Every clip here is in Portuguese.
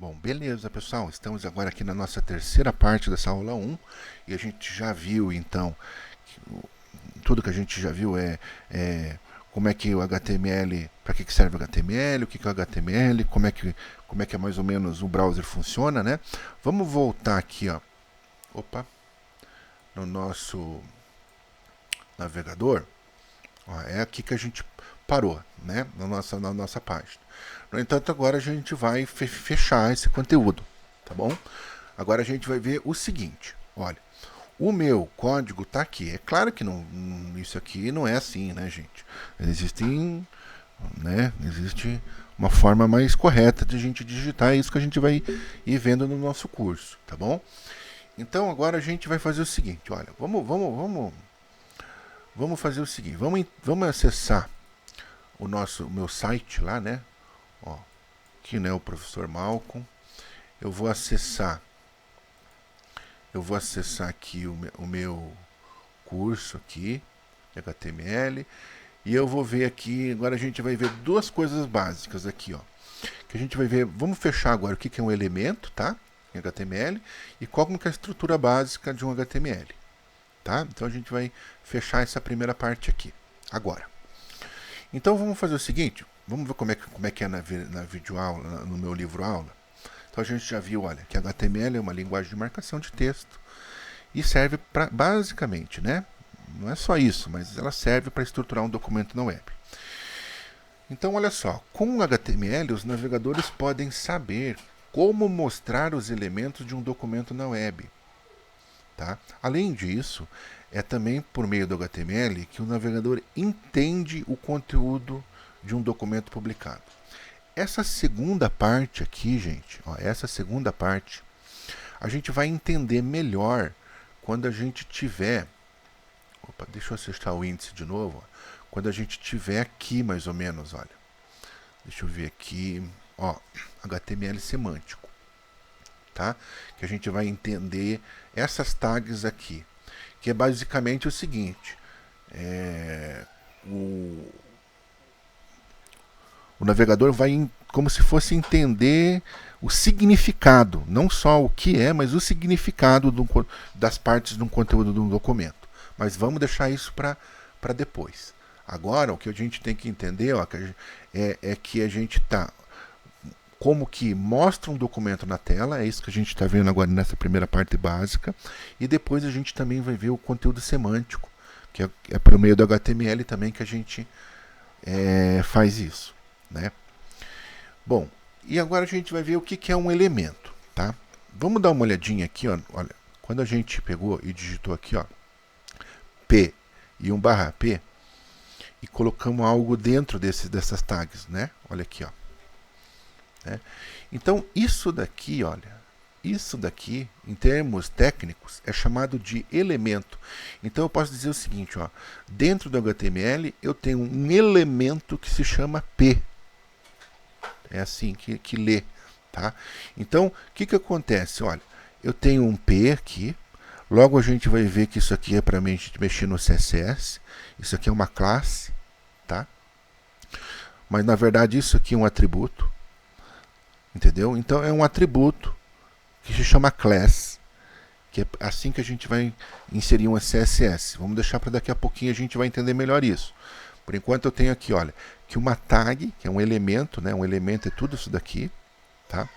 Bom, beleza, pessoal. Estamos agora aqui na nossa terceira parte dessa aula 1 e a gente já viu, então, tudo que a gente já viu é como é que o HTML, para que serve o HTML, o que é o HTML, como é que mais ou menos o browser funciona, né? Vamos voltar aqui, ó, no nosso navegador. Ó, é aqui que a gente parou, né? Na nossa página. No entanto, agora a gente vai fechar esse conteúdo, tá bom? Agora a gente vai ver o seguinte, olha, o meu código está aqui. É claro que isso aqui não é assim, né, gente? Existe uma forma mais correta de a gente digitar, é isso que a gente vai ir vendo no nosso curso, tá bom? Então agora a gente vai fazer o seguinte, olha, vamos fazer o seguinte, vamos acessar o meu site lá, né? Ó, aqui, né, o professor Malcolm. Eu vou acessar aqui o meu curso aqui de HTML e eu vou ver aqui, agora a gente vai ver duas coisas básicas aqui, ó. Que a gente vai ver, vamos fechar agora o que é um elemento, tá? Em HTML e como que é a estrutura básica de um HTML, tá? Então a gente vai fechar essa primeira parte aqui agora. Então vamos fazer o seguinte, vamos ver como é que é na videoaula, no meu livro aula. Então a gente já viu, olha, que HTML é uma linguagem de marcação de texto e serve para, basicamente, né? Não é só isso, mas ela serve para estruturar um documento na web. Então, olha só, com o HTML, os navegadores podem saber como mostrar os elementos de um documento na web. Tá? Além disso, é também por meio do HTML que o navegador entende o conteúdo de um documento publicado. Essa segunda parte aqui, gente, ó, essa segunda parte, a gente vai entender melhor quando a gente tiver... Opa, deixa eu acessar o índice de novo. Ó, quando a gente tiver aqui, mais ou menos, olha. Deixa eu ver aqui, ó, HTML semântico, tá? Que a gente vai entender essas tags aqui, que é basicamente o seguinte, o navegador vai como se fosse entender o significado, não só o que é, mas o significado das partes de um conteúdo de um documento. Mas vamos deixar isso para depois. Agora, o que a gente tem que entender, ó, é que a gente está... Como que mostra um documento na tela, é isso que a gente está vendo agora nessa primeira parte básica. E depois a gente também vai ver o conteúdo semântico, que é por meio do HTML também que a gente faz isso, né? Bom, e agora a gente vai ver o que é um elemento, tá? Vamos dar uma olhadinha aqui, ó. Olha, quando a gente pegou e digitou aqui, ó, P e 1/P, e colocamos algo dentro dessas tags, né? Olha aqui, ó. Né? Então, isso daqui, olha, isso daqui, em termos técnicos, é chamado de elemento. Então, eu posso dizer o seguinte, ó, dentro do HTML, eu tenho um elemento que se chama P. É assim que lê, tá? Então, o que acontece? Olha, eu tenho um P aqui, logo a gente vai ver que isso aqui é para mexer no CSS, isso aqui é uma classe, tá? Mas, na verdade, isso aqui é um atributo, entendeu? Então, é um atributo que se chama class, que é assim que a gente vai inserir um CSS. Vamos deixar para daqui a pouquinho, a gente vai entender melhor isso. Por enquanto eu tenho aqui, olha, que uma tag, que é um elemento, né? Um elemento é tudo isso daqui, tá?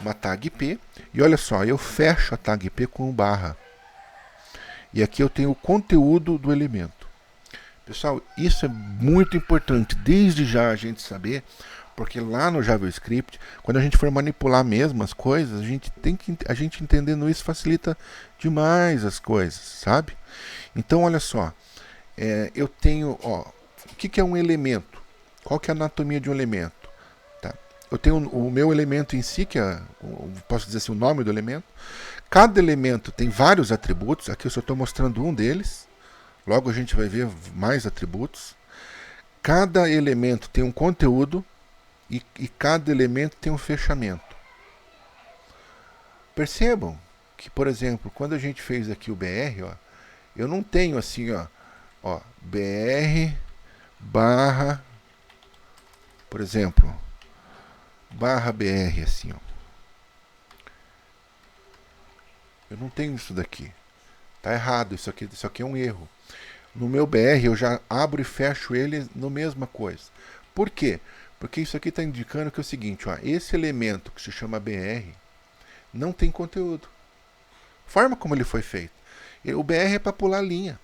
Uma tag P, e olha só, eu fecho a tag P com um barra. E aqui eu tenho o conteúdo do elemento. Pessoal, isso é muito importante, desde já a gente saber, porque lá no JavaScript, quando a gente for manipular mesmo as coisas, a gente entendendo isso facilita demais as coisas, sabe? Então, olha só, eu tenho, ó, o que é um elemento? Qual que é a anatomia de um elemento? Tá? Eu tenho o meu elemento em si, que é, posso dizer assim, o nome do elemento. Cada elemento tem vários atributos, aqui eu só estou mostrando um deles, logo a gente vai ver mais atributos. Cada elemento tem um conteúdo, e cada elemento tem um fechamento. Percebam que, por exemplo, quando a gente fez aqui o BR, ó, eu não tenho assim, ó, BR barra, por exemplo, barra BR, assim, ó. Eu não tenho isso daqui. Tá errado, isso aqui é um erro. No meu BR eu já abro e fecho ele no mesma coisa. Por quê? Porque isso aqui está indicando que é o seguinte, ó, esse elemento que se chama BR não tem conteúdo. Forma como ele foi feito. O BR é para pular linha.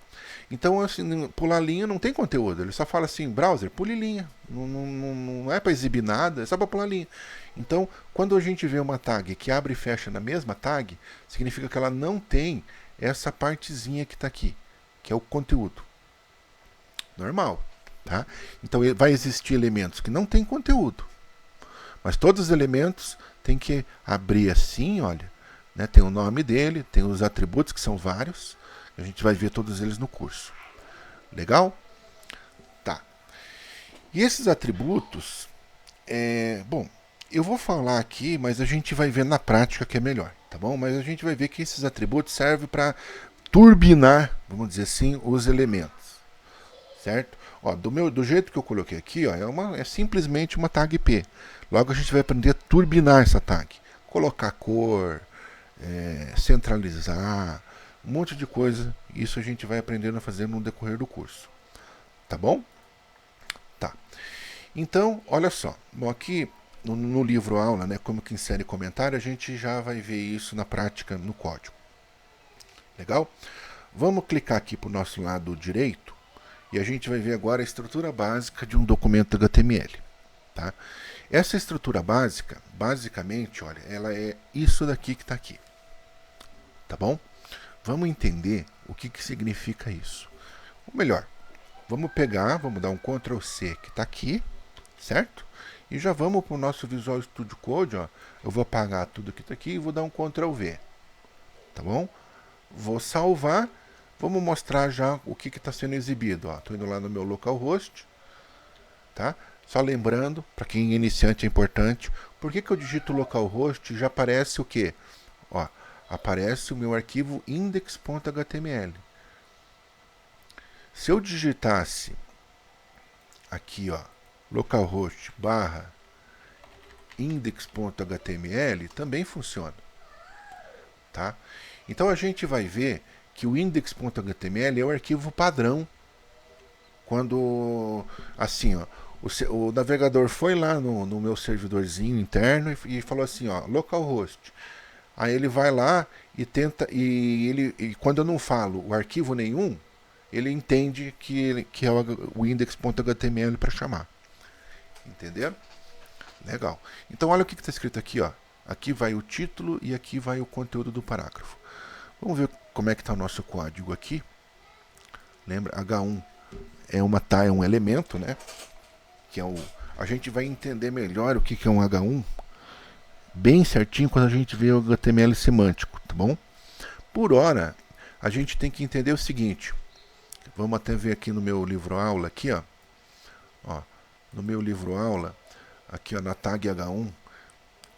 Então, assim, pular linha não tem conteúdo. Ele só fala assim, browser, pule linha. Não é para exibir nada, é só para pular linha. Então, quando a gente vê uma tag que abre e fecha na mesma tag, significa que ela não tem essa partezinha que está aqui, que é o conteúdo. Normal. Tá? Então, vai existir elementos que não têm conteúdo. Mas todos os elementos têm que abrir assim, olha. Né? Tem o nome dele, tem os atributos, que são vários. A gente vai ver todos eles no curso. Legal? Tá. E esses atributos, bom, eu vou falar aqui, mas a gente vai ver na prática que é melhor, tá bom? Mas a gente vai ver que esses atributos servem para turbinar, vamos dizer assim, os elementos, certo? Ó, do jeito que eu coloquei aqui, ó, é simplesmente uma tag P. Logo a gente vai aprender a turbinar essa tag, colocar cor, centralizar, um monte de coisa. Isso a gente vai aprendendo a fazer no decorrer do curso, tá bom? Tá. Então, olha só, bom, aqui no livro aula, né, como que insere comentário, a gente já vai ver isso na prática no código. Legal? Vamos clicar aqui para o nosso lado direito e a gente vai ver agora a estrutura básica de um documento HTML. Tá? Essa estrutura básica, basicamente, olha, ela é isso daqui que está aqui. Tá bom? Vamos entender o que significa isso. Ou melhor, vamos dar um Ctrl C que está aqui, certo? E já vamos para o nosso Visual Studio Code, ó. Eu vou apagar tudo que está aqui e vou dar um Ctrl V. Tá bom? Vou salvar. Vamos mostrar já o que está sendo exibido. Estou indo lá no meu localhost. Tá? Só lembrando, para quem é iniciante é importante, por que eu digito localhost e já aparece o quê? Ó, aparece o meu arquivo index.html. Se eu digitasse aqui, ó, localhost barra index.html, também funciona. Tá? Então a gente vai ver que o index.html é o arquivo padrão. Quando, assim, ó, o navegador foi lá no meu servidorzinho interno e falou assim, ó, localhost. Aí ele vai lá e tenta, e quando eu não falo o arquivo nenhum, ele entende que é o index.html para chamar. Entenderam? Legal. Então olha o que está escrito aqui, ó. Aqui vai o título e aqui vai o conteúdo do parágrafo. Vamos ver como é que está o nosso código aqui. Lembra, H1 é um elemento, né? Que é a gente vai entender melhor o que é um H1 bem certinho quando a gente vê o HTML semântico, tá bom? Por hora, a gente tem que entender o seguinte. Vamos até ver aqui no meu livro aula aqui, ó. No meu livro aula, aqui ó, na tag H1,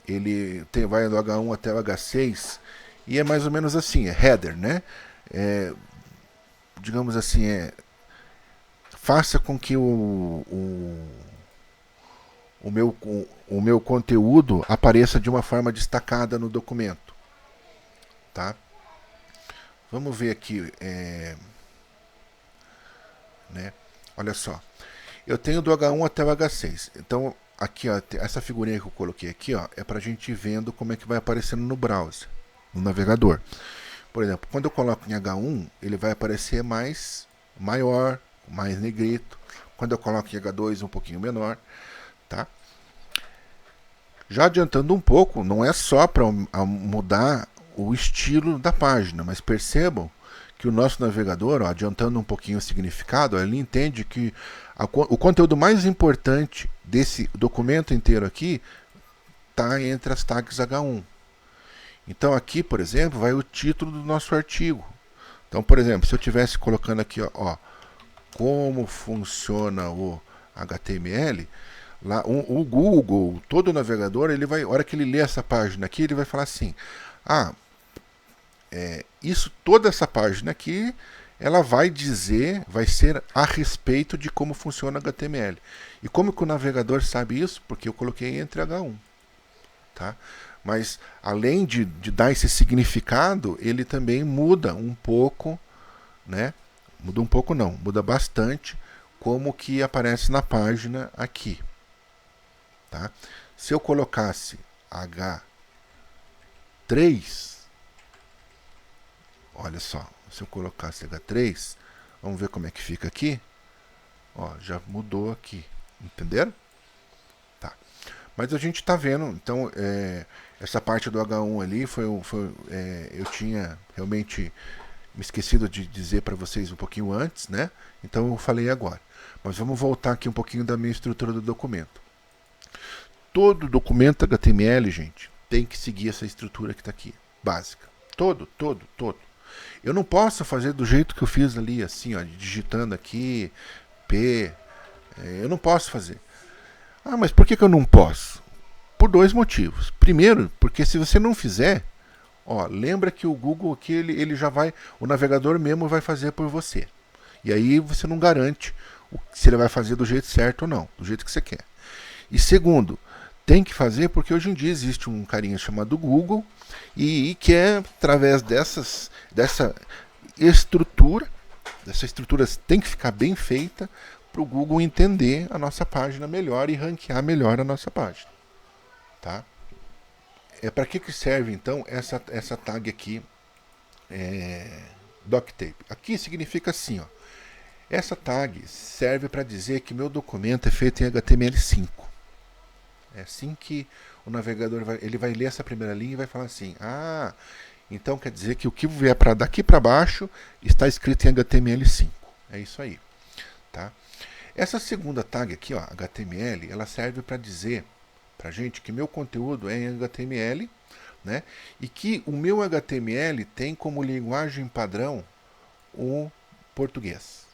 ele vai do H1 até o H6 e é mais ou menos assim, é header, né? Digamos assim, faça com que o meu conteúdo apareça de uma forma destacada no documento. Tá? Vamos ver aqui. Né? Olha só. Eu tenho do H1 até o H6. Então, aqui, ó, essa figurinha que eu coloquei aqui, ó, é para a gente ir vendo como é que vai aparecendo no browser, no navegador. Por exemplo, quando eu coloco em H1, ele vai aparecer maior, mais negrito. Quando eu coloco em H2, um pouquinho menor. Tá? Já adiantando um pouco, não é só para mudar o estilo da página, mas percebam que o nosso navegador, ó, adiantando um pouquinho o significado, ó, ele entende que o conteúdo mais importante desse documento inteiro aqui está entre as tags H1. Então aqui, por exemplo, vai o título do nosso artigo. Então, por exemplo, se eu estivesse colocando aqui, ó, como funciona o HTML, lá, o Google, todo o navegador, ele vai, a hora que ele lê essa página aqui, ele vai falar assim, toda essa página aqui, ela vai ser a respeito de como funciona o HTML. E como que o navegador sabe isso? Porque eu coloquei entre H1. tá? Mas além de dar esse significado, ele também muda um pouco, né? Muda um pouco não, muda bastante como que aparece na página aqui, tá? Se eu colocasse H3, olha só, se eu colocasse H3, vamos ver como é que fica aqui. Ó, já mudou aqui, entenderam? Tá. Mas a gente está vendo, então, essa parte do H1 ali eu tinha realmente me esquecido de dizer para vocês um pouquinho antes, né? Então eu falei agora. Mas vamos voltar aqui um pouquinho da minha estrutura do documento. Todo documento HTML, gente, tem que seguir essa estrutura que está aqui, básica. Todo. Eu não posso fazer do jeito que eu fiz ali, assim, ó, digitando aqui, eu não posso fazer. Ah, mas por que eu não posso? Por dois motivos. Primeiro, porque se você não fizer, ó, lembra que o Google aqui, ele já vai, o navegador mesmo vai fazer por você. E aí você não garante se ele vai fazer do jeito certo ou não, do jeito que você quer. E segundo, tem que fazer porque hoje em dia existe um carinha chamado Google e que é através dessa estrutura tem que ficar bem feita para o Google entender a nossa página melhor e ranquear melhor a nossa página. Tá? Para que serve então essa tag aqui, doctape? Aqui significa assim, ó, essa tag serve para dizer que meu documento é feito em HTML5. É assim que o navegador ele vai ler essa primeira linha e vai falar assim: ah, então quer dizer que o que vier daqui para baixo está escrito em HTML5. É isso aí. Tá? Essa segunda tag aqui, ó, HTML, ela serve para dizer para a gente que meu conteúdo é em HTML, né? E que o meu HTML tem como linguagem padrão o português.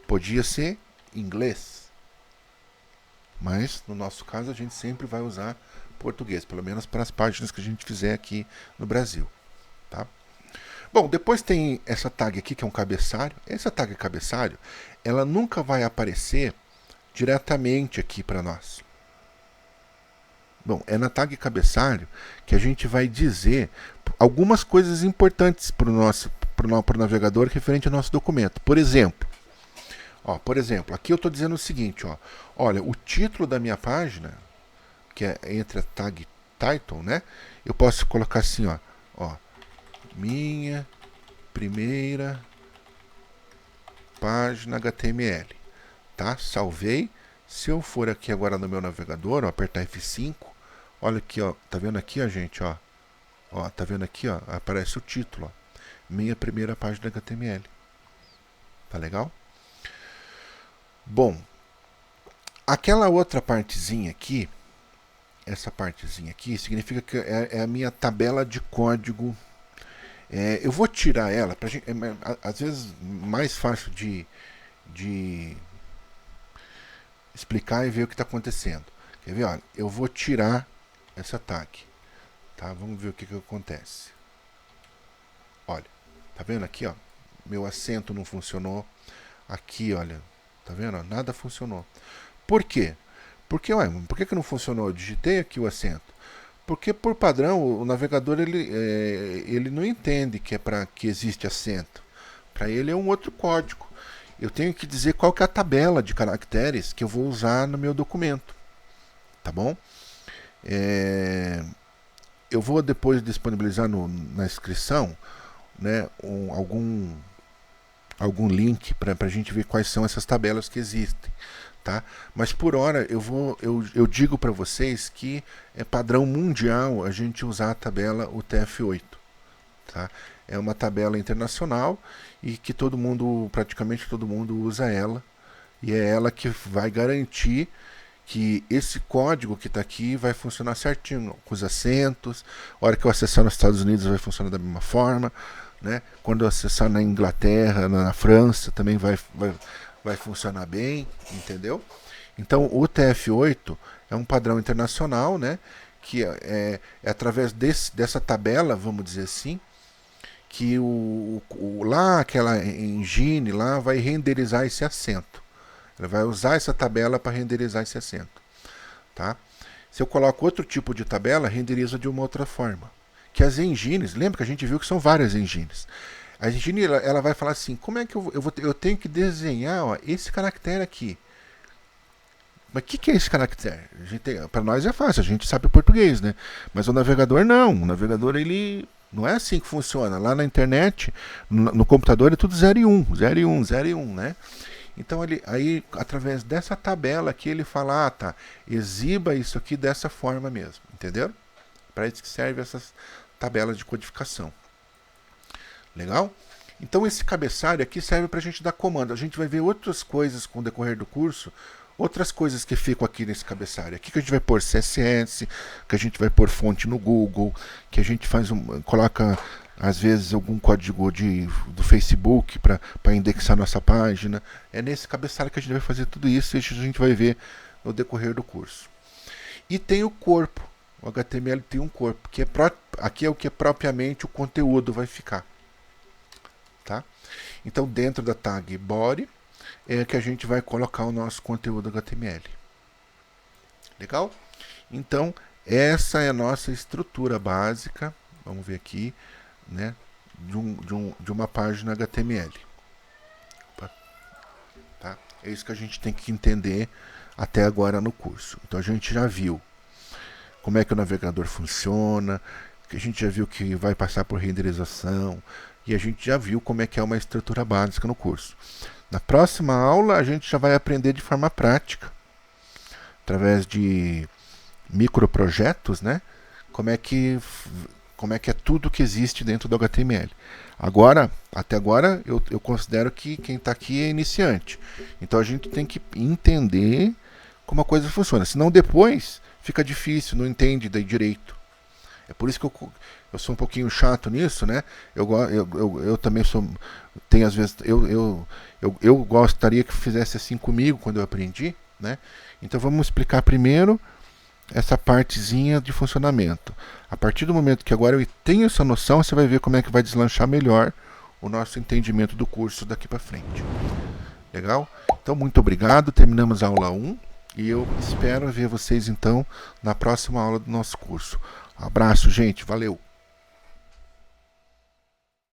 Podia ser inglês, mas no nosso caso a gente sempre vai usar português, pelo menos para as páginas que a gente fizer aqui no Brasil. Tá? Bom, depois tem essa tag aqui que é um cabeçalho. Essa tag cabeçalho, ela nunca vai aparecer diretamente aqui para nós. Bom, é na tag cabeçalho que a gente vai dizer algumas coisas importantes para o navegador referente ao nosso documento. Por exemplo, aqui eu estou dizendo o seguinte, ó, olha, o título da minha página, que é entre a tag title, né? Eu posso colocar assim, ó, minha primeira página HTML, tá? Salvei. Se eu for aqui agora no meu navegador, ó, apertar F5, olha aqui, ó, tá vendo aqui, ó, gente, ó, tá vendo aqui, ó, aparece o título, ó, minha primeira página HTML. Tá legal? Bom, aquela outra partezinha aqui, essa partezinha aqui, significa que é a minha tabela de código. Eu vou tirar ela, às vezes mais fácil de explicar e ver o que está acontecendo. Quer ver? Olha, eu vou tirar essa tag. Tá? Vamos ver o que acontece. Olha, tá vendo aqui? Ó, meu acento não funcionou. Aqui, olha, tá vendo? Nada funcionou. Por quê? Por que não funcionou? Eu digitei aqui o acento. Porque, por padrão, o navegador ele não entende que é para que existe acento. Para ele é um outro código. Eu tenho que dizer qual que é a tabela de caracteres que eu vou usar no meu documento. Tá bom? Eu vou depois disponibilizar na inscrição, né, algum link para a gente ver quais são essas tabelas que existem. Tá? Mas por hora eu digo para vocês que é padrão mundial a gente usar a tabela UTF-8. Tá? É uma tabela internacional e que praticamente todo mundo usa ela, e é ela que vai garantir que esse código que está aqui vai funcionar certinho, com os acentos. A hora que eu acessar nos Estados Unidos vai funcionar da mesma forma, né? Quando eu acessar na Inglaterra, na França, também vai funcionar bem, entendeu? Então o TF8 é um padrão internacional, né, que é através dessa tabela, vamos dizer assim, que lá aquela engine lá vai renderizar esse acento. Ela vai usar essa tabela para renderizar esse acento, tá? Se eu coloco outro tipo de tabela, renderiza de uma outra forma. Que as engines, lembra que a gente viu que são várias engines. A engine ela vai falar assim, como é que eu tenho que desenhar, ó, esse caractere aqui. Mas o que é esse caractere? Para nós é fácil, a gente sabe português, né? Mas o navegador não. O navegador, ele não é assim que funciona. Lá na internet, no computador, é tudo 0 e 1, 0 e 1, 0 e 1, né? Então, aí, através dessa tabela aqui, ele fala, tá, exiba isso aqui dessa forma mesmo, entendeu? Para isso que serve essas tabelas de codificação. Legal? Então, esse cabeçalho aqui serve para a gente dar comando. A gente vai ver outras coisas com o decorrer do curso, outras coisas que ficam aqui nesse cabeçalho. Aqui que a gente vai pôr CSS, que a gente vai pôr fonte no Google, que a gente coloca às vezes algum código do Facebook para indexar nossa página. É nesse cabeçalho que a gente vai fazer tudo isso e a gente vai ver no decorrer do curso. E tem o corpo. O HTML tem um corpo, que aqui é o que propriamente o conteúdo vai ficar. Tá? Então, dentro da tag body é que a gente vai colocar o nosso conteúdo HTML. Legal? Então, essa é a nossa estrutura básica. Vamos ver aqui, né, de uma página HTML. Tá? É isso que a gente tem que entender até agora no curso. Então a gente já viu como é que o navegador funciona, que a gente já viu que vai passar por renderização, e a gente já viu como é que é uma estrutura básica no curso. Na próxima aula a gente já vai aprender de forma prática, através de microprojetos, né, como é que é tudo que existe dentro do HTML. Até agora, eu considero que quem está aqui é iniciante. Então a gente tem que entender como a coisa funciona. Senão depois fica difícil, não entende daí direito. É por isso que eu sou um pouquinho chato nisso, né? Eu também sou. Tem às vezes. Eu gostaria que fizesse assim comigo quando eu aprendi, né? Então vamos explicar primeiro essa partezinha de funcionamento. A partir do momento que agora eu tenho essa noção, você vai ver como é que vai deslanchar melhor o nosso entendimento do curso daqui para frente. Legal? Então, muito obrigado. Terminamos a aula 1 e eu espero ver vocês, então, na próxima aula do nosso curso. Um abraço, gente. Valeu!